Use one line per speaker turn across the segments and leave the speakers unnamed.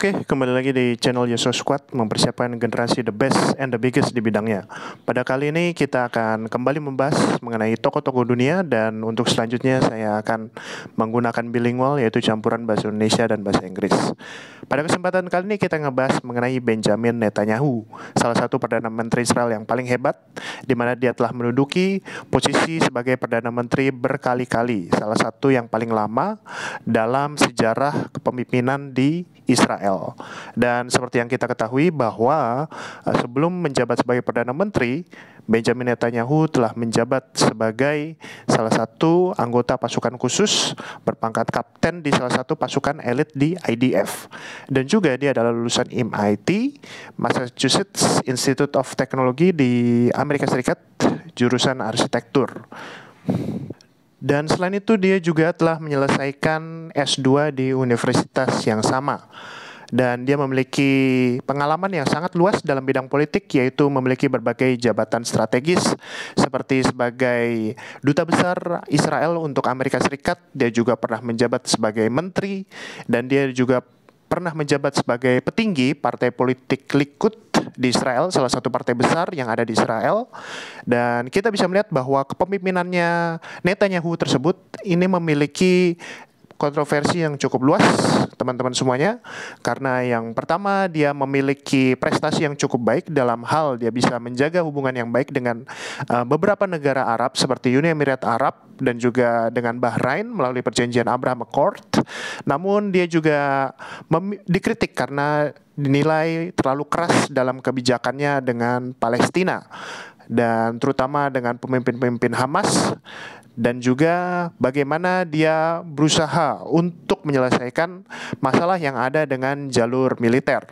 Oke, kembali lagi di channel Yosho Squad mempersiapkan generasi the best and the biggest di bidangnya. Pada kali ini kita akan kembali membahas mengenai tokoh-tokoh dunia dan untuk selanjutnya saya akan menggunakan bilingual yaitu campuran bahasa Indonesia dan bahasa Inggris. Pada kesempatan kali ini kita ngebahas mengenai Benjamin Netanyahu, salah satu Perdana Menteri Israel yang paling hebat di mana dia telah menduduki posisi sebagai Perdana Menteri berkali-kali, salah satu yang paling lama dalam sejarah kepemimpinan di Israel. Dan seperti yang kita ketahui bahwa sebelum menjabat sebagai Perdana Menteri, Benjamin Netanyahu telah menjabat sebagai salah satu anggota pasukan khusus berpangkat kapten di salah satu pasukan elit di IDF. Dan juga dia adalah lulusan MIT, Massachusetts Institute of Technology di Amerika Serikat, jurusan arsitektur. Dan selain itu dia juga telah menyelesaikan S2 di universitas yang sama. Dan dia memiliki pengalaman yang sangat luas dalam bidang politik, yaitu memiliki berbagai jabatan strategis seperti sebagai Duta Besar Israel untuk Amerika Serikat. Dia juga pernah menjabat sebagai menteri dan dia juga pernah menjabat sebagai petinggi partai politik Likud di Israel, salah satu partai besar yang ada di Israel. Dan kita bisa melihat bahwa kepemimpinannya Netanyahu tersebut ini memiliki kontroversi yang cukup luas, teman-teman semuanya, karena yang pertama dia memiliki prestasi yang cukup baik dalam hal dia bisa menjaga hubungan yang baik dengan beberapa negara Arab seperti Uni Emirat Arab dan juga dengan Bahrain melalui perjanjian Abraham Accord. Namun dia juga dikritik karena dinilai terlalu keras dalam kebijakannya dengan Palestina dan terutama dengan pemimpin-pemimpin Hamas, dan juga bagaimana dia berusaha untuk menyelesaikan masalah yang ada dengan jalur militer.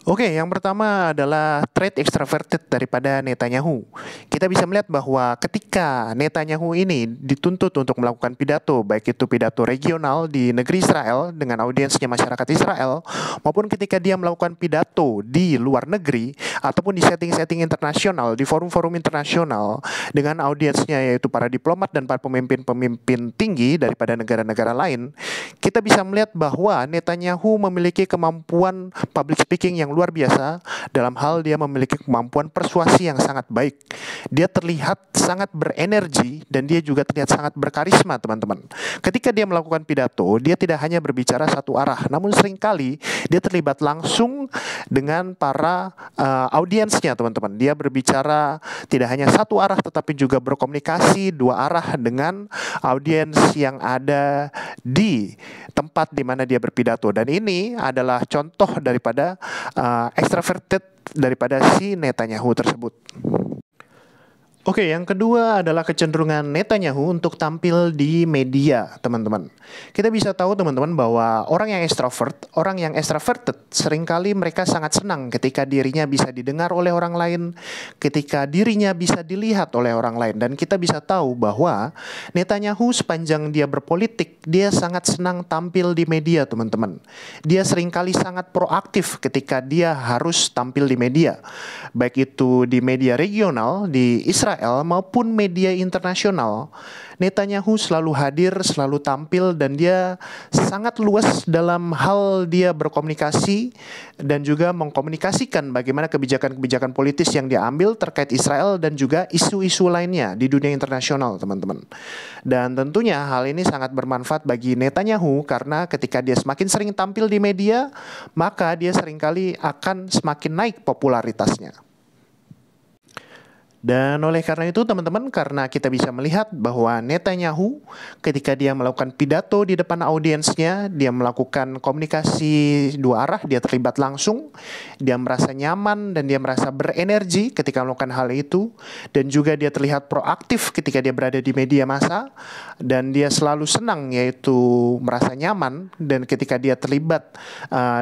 Oke, yang pertama adalah trait extroverted daripada Netanyahu. Kita bisa melihat bahwa ketika Netanyahu ini dituntut untuk melakukan pidato, baik itu pidato regional di negeri Israel dengan audiensnya masyarakat Israel, maupun ketika dia melakukan pidato di luar negeri, ataupun di setting-setting internasional, di forum-forum internasional, dengan audiensnya yaitu para diplomat dan para pemimpin-pemimpin tinggi daripada negara-negara lain, kita bisa melihat bahwa Netanyahu memiliki kemampuan public speaking yang luar biasa dalam hal dia memiliki kemampuan persuasi yang sangat baik. Dia terlihat sangat berenergi dan dia juga terlihat sangat berkarisma, teman-teman. Ketika dia melakukan pidato, dia tidak hanya berbicara satu arah, namun seringkali dia terlibat langsung dengan para audiensnya, teman-teman. Dia berbicara tidak hanya satu arah tetapi juga berkomunikasi dua arah dengan audiens yang ada di tempat di mana dia berpidato. Dan ini adalah contoh daripada extroverted daripada si Netanyahu tersebut. Oke, yang kedua adalah kecenderungan Netanyahu untuk tampil di media, teman-teman. Kita bisa tahu, teman-teman, bahwa orang yang extroverted, seringkali mereka sangat senang ketika dirinya bisa didengar oleh orang lain, ketika dirinya bisa dilihat oleh orang lain. Dan kita bisa tahu bahwa Netanyahu sepanjang dia berpolitik, dia sangat senang tampil di media, teman-teman. Dia seringkali sangat proaktif ketika dia harus tampil di media. Baik itu di media regional, di Israel, maupun media internasional. Netanyahu selalu hadir, selalu tampil, dan dia sangat luas dalam hal dia berkomunikasi dan juga mengkomunikasikan bagaimana kebijakan-kebijakan politis yang dia ambil terkait Israel dan juga isu-isu lainnya di dunia internasional, teman-teman. Dan tentunya hal ini sangat bermanfaat bagi Netanyahu karena ketika dia semakin sering tampil di media, maka dia seringkali akan semakin naik popularitasnya. Dan oleh karena itu, teman-teman, karena kita bisa melihat bahwa Netanyahu ketika dia melakukan pidato di depan audiensnya, dia melakukan komunikasi dua arah, dia terlibat langsung, dia merasa nyaman dan dia merasa berenergi ketika melakukan hal itu, dan juga dia terlihat proaktif ketika dia berada di media massa, dan dia selalu senang yaitu merasa nyaman, dan ketika dia terlibat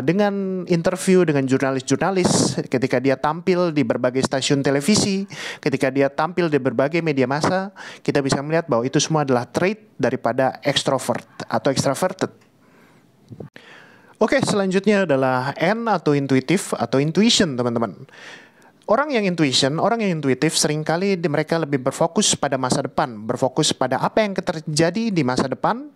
dengan interview dengan jurnalis-jurnalis, ketika dia tampil di berbagai stasiun televisi, ketika dia tampil di berbagai media massa, kita bisa melihat bahwa itu semua adalah trait daripada extrovert atau extroverted. Oke, selanjutnya adalah N atau intuitif atau intuition, teman-teman. Orang yang intuition, orang yang intuitif seringkali mereka lebih berfokus pada masa depan, berfokus pada apa yang terjadi di masa depan,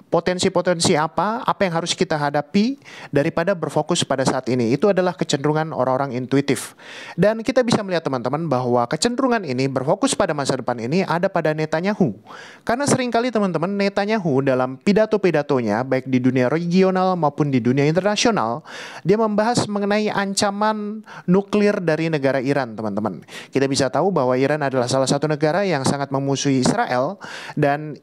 potensi-potensi apa yang harus kita hadapi daripada berfokus pada saat ini. Itu adalah kecenderungan orang-orang intuitif. Dan kita bisa melihat teman-teman bahwa kecenderungan ini berfokus pada masa depan ini ada pada Netanyahu. Karena seringkali teman-teman Netanyahu dalam pidato-pidatonya baik di dunia regional maupun di dunia internasional, dia membahas mengenai ancaman nuklir dari negara Iran, teman-teman. Kita bisa tahu bahwa Iran adalah salah satu negara yang sangat memusuhi Israel dan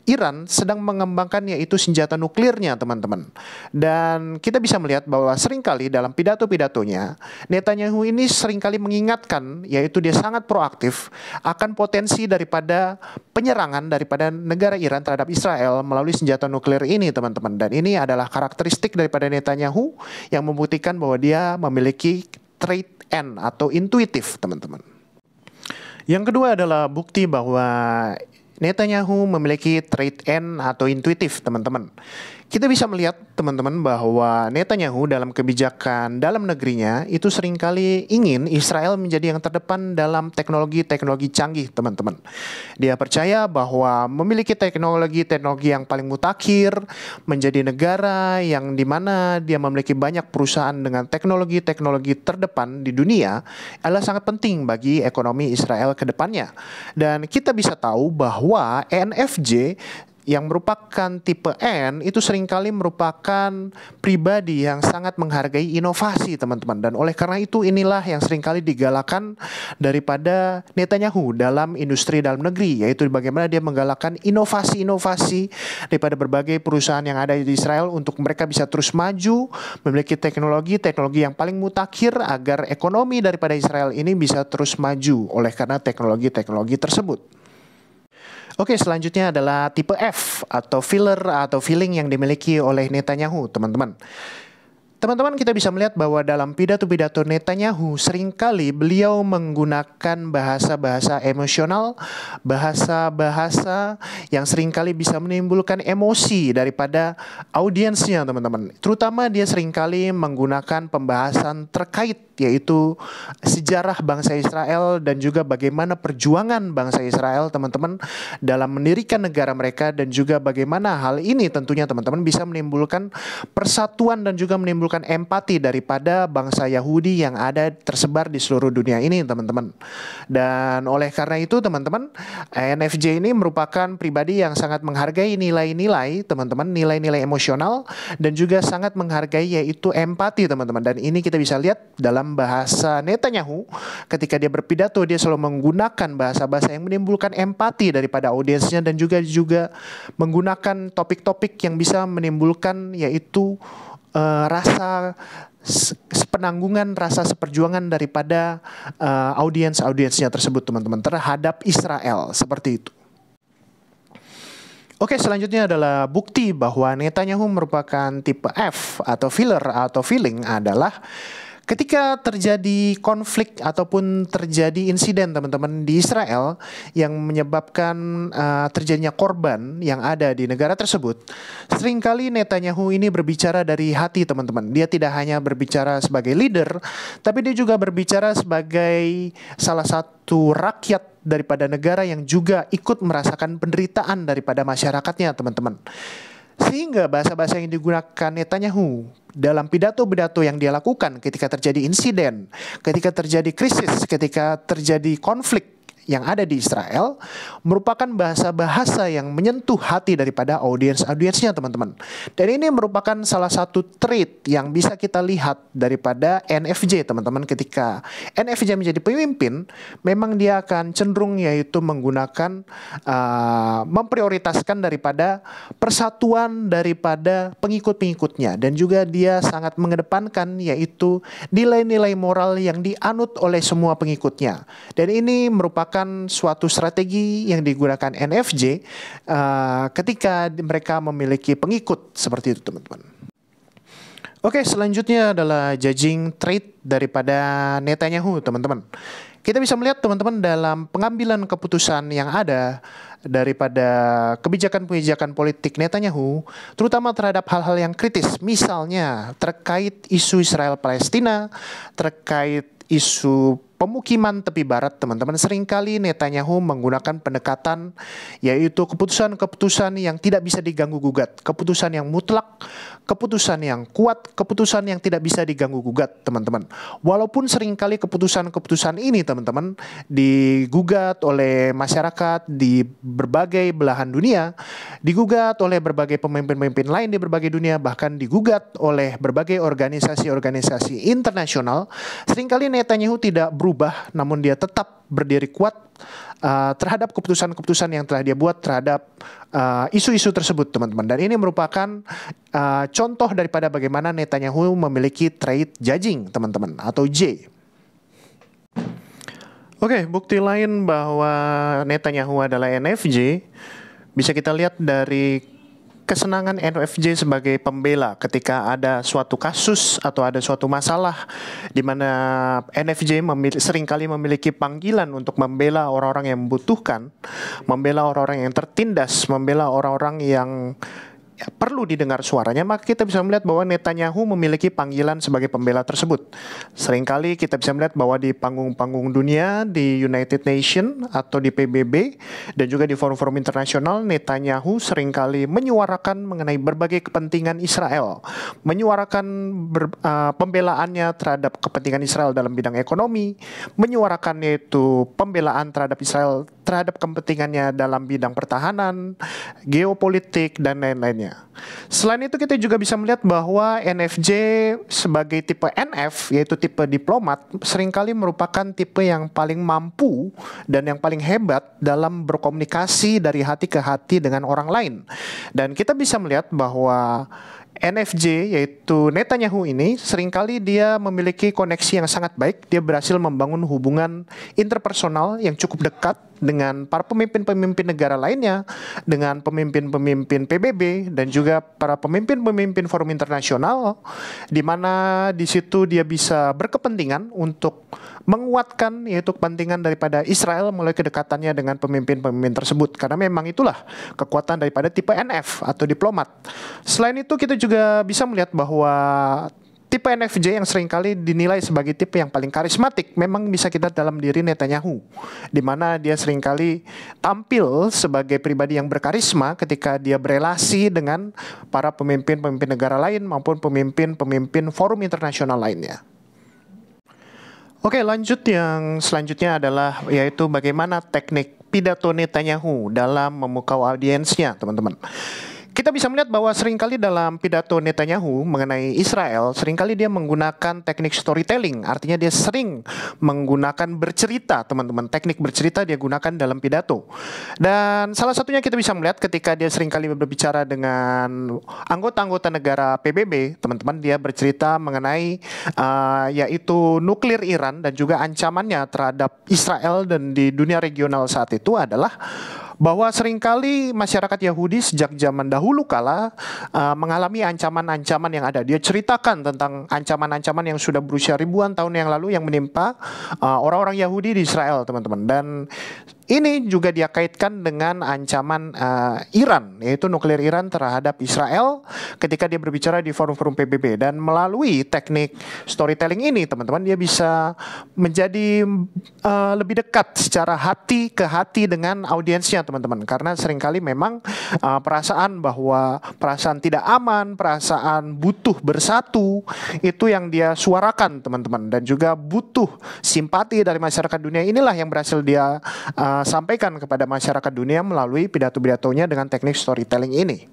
Iran sedang mengembangkan yaitu senjata nuklirnya, teman-teman. Dan kita bisa melihat bahwa seringkali dalam pidato-pidatonya, Netanyahu ini seringkali mengingatkan, yaitu dia sangat proaktif akan potensi daripada penyerangan daripada negara Iran terhadap Israel melalui senjata nuklir ini, teman-teman. Dan ini adalah karakteristik daripada Netanyahu yang membuktikan bahwa dia memiliki trait N atau intuitif, teman-teman. Yang kedua adalah bukti bahwa Netanyahu memiliki trait N atau intuitif, teman-teman. Kita bisa melihat, teman-teman, bahwa Netanyahu dalam kebijakan dalam negerinya itu seringkali ingin Israel menjadi yang terdepan dalam teknologi-teknologi canggih, teman-teman. Dia percaya bahwa memiliki teknologi-teknologi yang paling mutakhir, menjadi negara yang dimana dia memiliki banyak perusahaan dengan teknologi-teknologi terdepan di dunia adalah sangat penting bagi ekonomi Israel ke depannya. Dan kita bisa tahu bahwa ENFJ yang merupakan tipe N itu seringkali merupakan pribadi yang sangat menghargai inovasi, teman-teman. Dan oleh karena itu inilah yang seringkali digalakan daripada Netanyahu dalam industri dalam negeri, yaitu bagaimana dia menggalakkan inovasi-inovasi daripada berbagai perusahaan yang ada di Israel untuk mereka bisa terus maju, memiliki teknologi-teknologi yang paling mutakhir agar ekonomi daripada Israel ini bisa terus maju oleh karena teknologi-teknologi tersebut. Oke, selanjutnya adalah tipe F atau filler atau feeling yang dimiliki oleh Netanyahu, teman-teman. Teman-teman, kita bisa melihat bahwa dalam pidato-pidato Netanyahu seringkali beliau menggunakan bahasa-bahasa emosional, bahasa-bahasa yang seringkali bisa menimbulkan emosi daripada audiensnya, teman-teman. Terutama dia seringkali menggunakan pembahasan terkait yaitu sejarah bangsa Israel dan juga bagaimana perjuangan bangsa Israel, teman-teman, dalam mendirikan negara mereka dan juga bagaimana hal ini tentunya, teman-teman, bisa menimbulkan persatuan dan juga menimbulkan empati daripada bangsa Yahudi yang ada tersebar di seluruh dunia ini, teman-teman. Dan oleh karena itu, teman-teman, ENFJ ini merupakan pribadi yang sangat menghargai nilai-nilai, teman-teman, nilai-nilai emosional dan juga sangat menghargai yaitu empati, teman-teman. Dan ini kita bisa lihat dalam bahasa Netanyahu ketika dia berpidato, dia selalu menggunakan bahasa-bahasa yang menimbulkan empati daripada audiensnya dan juga menggunakan topik-topik yang bisa menimbulkan yaitu rasa sepenanggungan, rasa seperjuangan daripada audiensnya tersebut, teman-teman, terhadap Israel, seperti itu. Oke, selanjutnya adalah bukti bahwa Netanyahu merupakan tipe F atau filler atau feeling adalah ketika terjadi konflik ataupun terjadi insiden, teman-teman, di Israel yang menyebabkan terjadinya korban yang ada di negara tersebut, seringkali Netanyahu ini berbicara dari hati, teman-teman. Dia tidak hanya berbicara sebagai leader, tapi dia juga berbicara sebagai salah satu rakyat daripada negara yang juga ikut merasakan penderitaan daripada masyarakatnya, teman-teman. Sehingga bahasa-bahasa yang digunakan Netanyahu dalam pidato-pidato yang dia lakukan ketika terjadi insiden, ketika terjadi krisis, ketika terjadi konflik yang ada di Israel merupakan bahasa-bahasa yang menyentuh hati daripada audiensnya, teman-teman. Dan ini merupakan salah satu trait yang bisa kita lihat daripada NFJ, teman-teman. Ketika NFJ menjadi pemimpin, memang dia akan cenderung yaitu menggunakan memprioritaskan daripada persatuan daripada pengikut-pengikutnya, dan juga dia sangat mengedepankan yaitu nilai-nilai moral yang dianut oleh semua pengikutnya. Dan ini merupakan suatu strategi yang digunakan NFJ ketika mereka memiliki pengikut seperti itu, teman-teman. Oke, selanjutnya adalah judging trait daripada Netanyahu, teman-teman. Kita bisa melihat, teman-teman, dalam pengambilan keputusan yang ada daripada kebijakan-kebijakan politik Netanyahu, terutama terhadap hal-hal yang kritis, misalnya terkait isu Israel-Palestina, terkait isu pemukiman tepi barat, teman-teman, seringkali Netanyahu menggunakan pendekatan yaitu keputusan-keputusan yang tidak bisa diganggu-gugat, keputusan yang mutlak, keputusan yang kuat, keputusan yang tidak bisa diganggu-gugat, teman-teman. Walaupun seringkali keputusan-keputusan ini, teman-teman, digugat oleh masyarakat di berbagai belahan dunia, digugat oleh berbagai pemimpin-pemimpin lain di berbagai dunia, bahkan digugat oleh berbagai organisasi-organisasi internasional, seringkali Netanyahu tidak berubah, namun dia tetap berdiri kuat terhadap keputusan-keputusan yang telah dia buat terhadap isu-isu tersebut, teman-teman. Dan ini merupakan contoh daripada bagaimana Netanyahu memiliki trait judging, teman-teman, atau J. Oke, bukti lain bahwa Netanyahu adalah NFJ bisa kita lihat dari kesenangan NFJ sebagai pembela ketika ada suatu kasus atau ada suatu masalah di mana NFJ seringkali memiliki panggilan untuk membela orang-orang yang membutuhkan, membela orang-orang yang tertindas, membela orang-orang yang perlu didengar suaranya, maka kita bisa melihat bahwa Netanyahu memiliki panggilan sebagai pembela tersebut. Seringkali kita bisa melihat bahwa di panggung-panggung dunia, di United Nations atau di PBB, dan juga di forum-forum internasional, Netanyahu seringkali menyuarakan mengenai berbagai kepentingan Israel, menyuarakan pembelaannya terhadap kepentingan Israel dalam bidang ekonomi, menyuarakan yaitu pembelaan terhadap Israel terhadap kepentingannya dalam bidang pertahanan, geopolitik, dan lain-lainnya. Selain itu kita juga bisa melihat bahwa NFJ sebagai tipe NF, yaitu tipe diplomat, seringkali merupakan tipe yang paling mampu dan yang paling hebat dalam berkomunikasi dari hati ke hati dengan orang lain. Dan kita bisa melihat bahwa NFJ yaitu Netanyahu ini seringkali dia memiliki koneksi yang sangat baik. Dia berhasil membangun hubungan interpersonal yang cukup dekat dengan para pemimpin-pemimpin negara lainnya, dengan pemimpin-pemimpin PBB dan juga para pemimpin-pemimpin forum internasional, di mana di situ dia bisa berkepentingan untuk menguatkan yaitu kepentingan daripada Israel melalui kedekatannya dengan pemimpin-pemimpin tersebut, karena memang itulah kekuatan daripada tipe NF atau diplomat. Selain itu kita juga bisa melihat bahwa tipe NFJ yang seringkali dinilai sebagai tipe yang paling karismatik memang bisa kita dalam diri Netanyahu, di mana dia seringkali tampil sebagai pribadi yang berkarisma ketika dia berelasi dengan para pemimpin-pemimpin negara lain maupun pemimpin-pemimpin forum internasional lainnya. Oke, lanjut yang selanjutnya adalah yaitu bagaimana teknik pidato Netanyahu dalam memukau audiensnya, teman-teman. Kita bisa melihat bahwa seringkali dalam pidato Netanyahu mengenai Israel, seringkali dia menggunakan teknik storytelling. Artinya dia sering menggunakan bercerita, teman-teman. Teknik bercerita dia gunakan dalam pidato. Dan salah satunya kita bisa melihat ketika dia seringkali berbicara dengan anggota-anggota negara PBB, teman-teman, dia bercerita mengenai yaitu nuklir Iran dan juga ancamannya terhadap Israel dan di dunia regional saat itu adalah bahwa seringkali masyarakat Yahudi sejak zaman dahulu kala mengalami ancaman-ancaman yang ada. Dia ceritakan tentang ancaman-ancaman yang sudah berusia ribuan tahun yang lalu yang menimpa orang-orang Yahudi di Israel, teman-teman. Dan ini juga dia kaitkan dengan ancaman Iran, yaitu nuklir Iran terhadap Israel ketika dia berbicara di forum-forum PBB. Dan melalui teknik storytelling ini, teman-teman, dia bisa menjadi lebih dekat secara hati ke hati dengan audiensnya, teman-teman. Karena seringkali memang perasaan tidak aman, perasaan butuh bersatu, itu yang dia suarakan, teman-teman. Dan juga butuh simpati dari masyarakat dunia, inilah yang berhasil dia sampaikan kepada masyarakat dunia melalui pidato-pidatonya dengan teknik storytelling ini.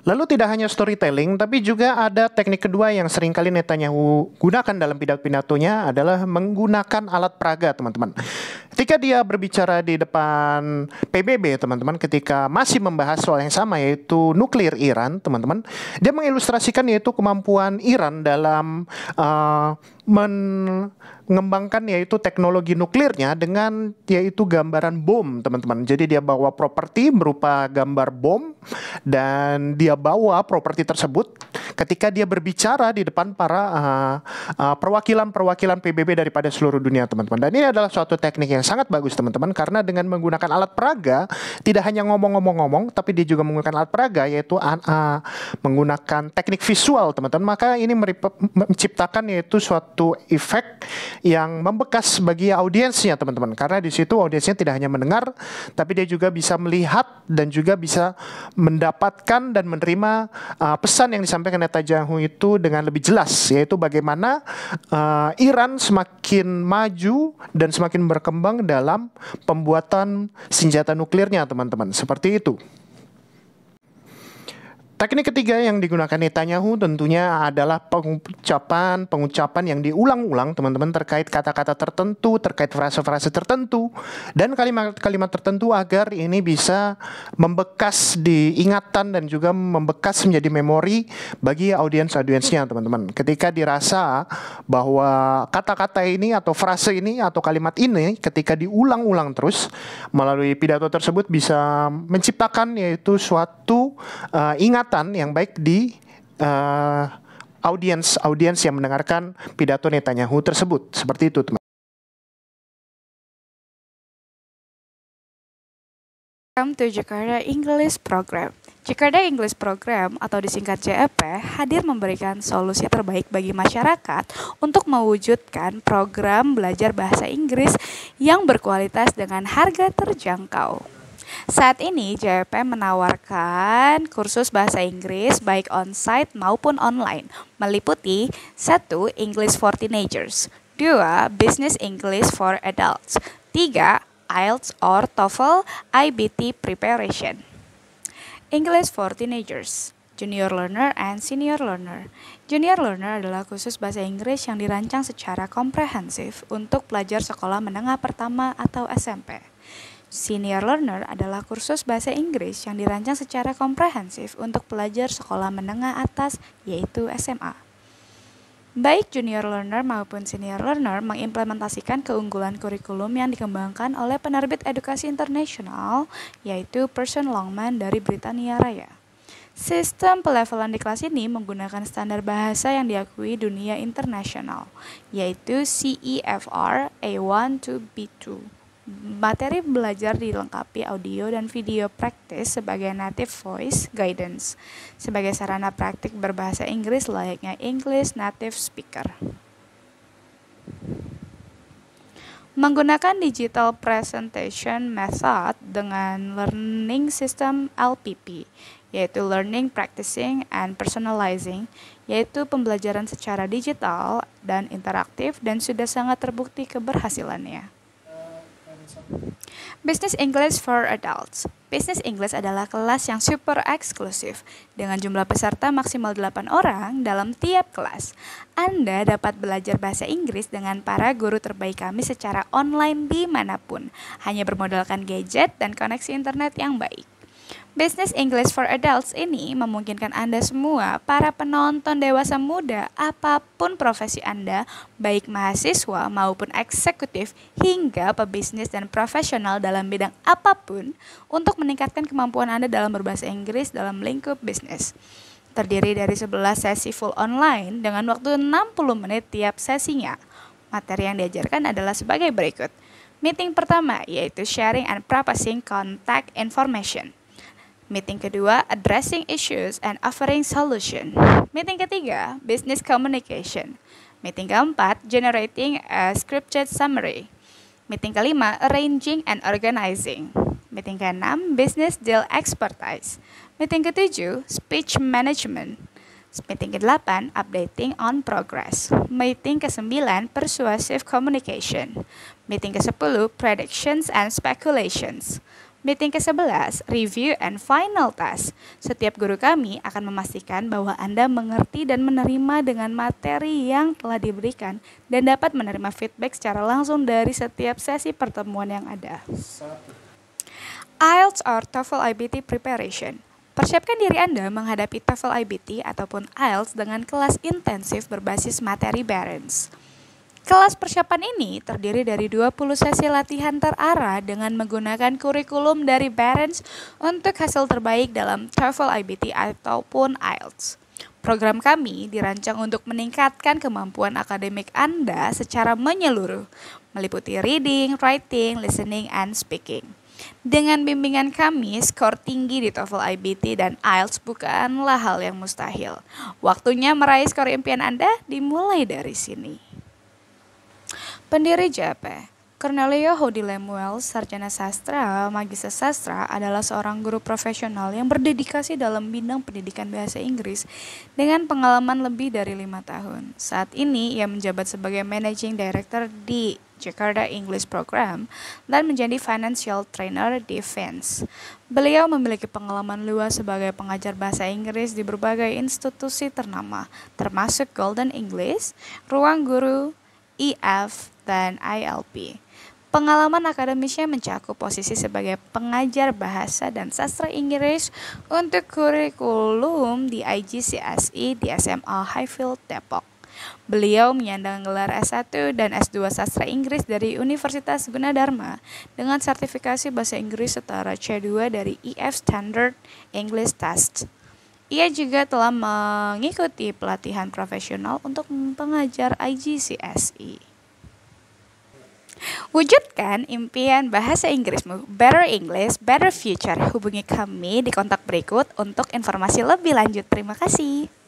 Lalu tidak hanya storytelling, tapi juga ada teknik kedua yang seringkali Netanyahu gunakan dalam pidato-pidatonya adalah menggunakan alat peraga, teman-teman. Ketika dia berbicara di depan PBB, teman-teman, ketika masih membahas soal yang sama yaitu nuklir Iran, teman-teman, dia mengilustrasikan yaitu kemampuan Iran dalam mengembangkan yaitu teknologi nuklirnya dengan yaitu gambaran bom, teman-teman. Jadi dia bawa properti berupa gambar bom dan dia bawa properti tersebut ketika dia berbicara di depan para perwakilan-perwakilan PBB daripada seluruh dunia, teman-teman. Dan ini adalah suatu teknik yang sangat bagus, teman-teman, karena dengan menggunakan alat peraga, tidak hanya ngomong-ngomong, tapi dia juga menggunakan alat peraga, yaitu menggunakan teknik visual, teman-teman. Maka ini menciptakan yaitu suatu efek yang membekas bagi audiensnya, teman-teman. Karena di situ audiensnya tidak hanya mendengar, tapi dia juga bisa melihat dan juga bisa mendapatkan dan menerima pesan yang disampaikan Netanyahu itu dengan lebih jelas, yaitu bagaimana Iran semakin maju dan semakin berkembang dalam pembuatan senjata nuklirnya, teman-teman. Seperti itu. Teknik ketiga yang digunakan Netanyahu tentunya adalah pengucapan yang diulang-ulang, teman-teman, terkait kata-kata tertentu, terkait frase-frase tertentu, dan kalimat-kalimat tertentu agar ini bisa membekas di ingatan dan juga membekas menjadi memori bagi audiensnya, teman-teman. Ketika dirasa bahwa kata-kata ini atau frase ini atau kalimat ini ketika diulang-ulang terus melalui pidato tersebut bisa menciptakan yaitu suatu ingatan yang baik di audiens yang mendengarkan pidato Netanyahu tersebut. Seperti itu, teman.
Welcome to Jakarta English Program. Jakarta English Program atau disingkat JEP hadir memberikan solusi terbaik bagi masyarakat untuk mewujudkan program belajar bahasa Inggris yang berkualitas dengan harga terjangkau. Saat ini JEP menawarkan kursus bahasa Inggris baik on-site maupun online, meliputi 1. English for Teenagers, 2. Business English for Adults, 3. IELTS or TOEFL IBT Preparation. English for Teenagers, Junior Learner and Senior Learner. Junior Learner adalah kursus bahasa Inggris yang dirancang secara komprehensif untuk pelajar sekolah menengah pertama atau SMP. Senior Learner adalah kursus bahasa Inggris yang dirancang secara komprehensif untuk pelajar sekolah menengah atas, yaitu SMA. Baik Junior Learner maupun Senior Learner mengimplementasikan keunggulan kurikulum yang dikembangkan oleh penerbit edukasi internasional, yaitu Pearson Longman dari Britania Raya. Sistem pelevelan di kelas ini menggunakan standar bahasa yang diakui dunia internasional, yaitu CEFR A1 to B2. Materi belajar dilengkapi audio dan video praktis sebagai native voice guidance, sebagai sarana praktik berbahasa Inggris layaknya English native speaker. Menggunakan digital presentation method dengan learning system LPP, yaitu learning, practicing, and personalizing, yaitu pembelajaran secara digital dan interaktif dan sudah sangat terbukti keberhasilannya. Business English for Adults. Business English adalah kelas yang super eksklusif dengan jumlah peserta maksimal 8 orang dalam tiap kelas. Anda dapat belajar bahasa Inggris dengan para guru terbaik kami secara online dimanapun, hanya bermodalkan gadget dan koneksi internet yang baik. Business English for Adults ini memungkinkan Anda semua, para penonton dewasa muda, apapun profesi Anda, baik mahasiswa maupun eksekutif, hingga pebisnis dan profesional dalam bidang apapun, untuk meningkatkan kemampuan Anda dalam berbahasa Inggris dalam lingkup bisnis. Terdiri dari 11 sesi full online dengan waktu 60 menit tiap sesinya. Materi yang diajarkan adalah sebagai berikut. Meeting pertama yaitu sharing and proposing contact information. Meeting kedua, addressing issues and offering solution. Meeting ketiga, business communication. Meeting keempat, generating a scripted summary. Meeting kelima, arranging and organizing. Meeting keenam, business deal expertise. Meeting ketujuh, speech management. Meeting ke-8, updating on progress. Meeting ke-9, persuasive communication. Meeting ke-10, predictions and speculations. Meeting ke-11, review and final task. Setiap guru kami akan memastikan bahwa Anda mengerti dan menerima dengan materi yang telah diberikan dan dapat menerima feedback secara langsung dari setiap sesi pertemuan yang ada. IELTS or TOEFL IBT Preparation. Persiapkan diri Anda menghadapi TOEFL IBT ataupun IELTS dengan kelas intensif berbasis materi Barron's. Kelas persiapan ini terdiri dari 20 sesi latihan terarah dengan menggunakan kurikulum dari Barron's untuk hasil terbaik dalam TOEFL IBT ataupun IELTS. Program kami dirancang untuk meningkatkan kemampuan akademik Anda secara menyeluruh, meliputi reading, writing, listening, and speaking. Dengan bimbingan kami, skor tinggi di TOEFL IBT dan IELTS bukanlah hal yang mustahil. Waktunya meraih skor impian Anda dimulai dari sini. Pendiri JP Cornelio Hody Lemuel, sarjana sastra, magister sastra, adalah seorang guru profesional yang berdedikasi dalam bidang pendidikan bahasa Inggris dengan pengalaman lebih dari 5 tahun. Saat ini, ia menjabat sebagai Managing Director di Jakarta English Program dan menjadi Financial Trainer di FINS. Beliau memiliki pengalaman luas sebagai pengajar bahasa Inggris di berbagai institusi ternama, termasuk Golden English, Ruang Guru, EF, dan ILP. Pengalaman akademisnya mencakup posisi sebagai pengajar bahasa dan sastra Inggris untuk kurikulum di IGCSE di SMA Highfield Depok. Beliau menyandang gelar S1 dan S2 Sastra Inggris dari Universitas Gunadarma dengan sertifikasi bahasa Inggris setara C2 dari EF Standard English Test. Ia juga telah mengikuti pelatihan profesional untuk pengajar IGCSE. Wujudkan impian bahasa Inggrismu. Better English, Better Future. Hubungi kami di kontak berikut untuk informasi lebih lanjut. Terima kasih.